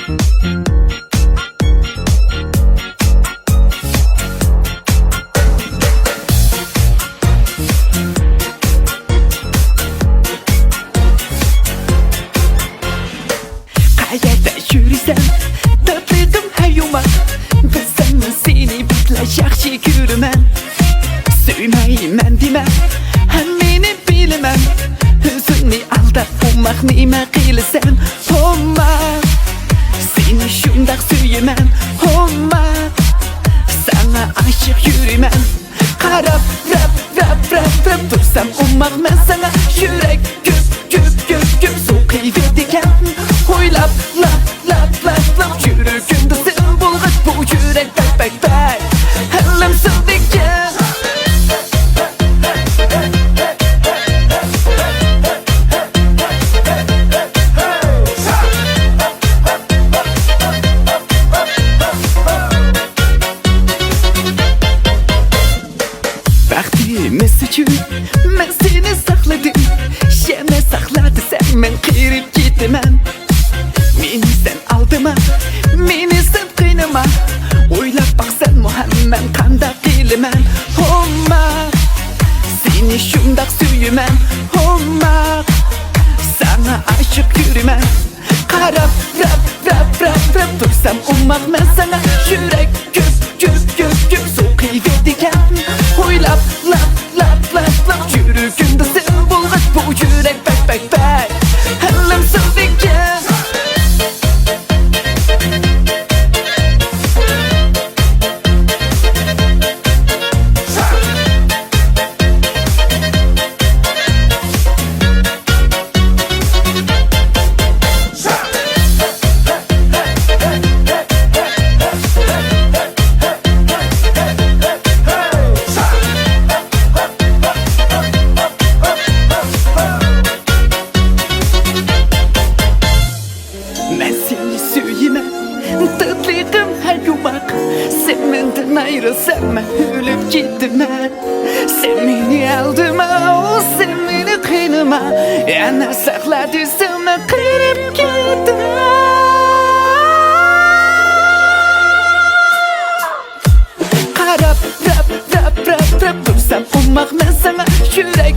Qayerda yursan tatligim hayuman Bilsanman seni bitlash yaxshi ko'raman Suymayman dema hammani bilaman O'zingni aldab bo'lmoq nima qilasan Homma seni shundoq suyaman Homma sana aşık yürümen Qarab rap dursam ummaqman sana Yürek güp so'qiyverdikan O'ylab lap yuragimda sen bulg'at bu yurek bak Halim sildikan Baxtimiz uchun men seni saqladim Yana saqladi sen men qirib ketaman Meni sen aldima, meni sen qiynama O'ylab baqsan muhammad qanday qilaman Homma seni shundoq suyaman Homma sana aşık yürümen Qarab rap dursam ummaqman sana Yürek güp so'qiyverdikan O'ylab lap yuragimda sen bulg'at bu yurek bak Halim sildikan Men seni suyayman tatligim hayumak Sen menden ayrılsan men ölüp gidiman Sen meni aldima, sen meni qiynama Yana saqladiysan men qirib ketaman Qarab rap dursam ummaqman sana Yürek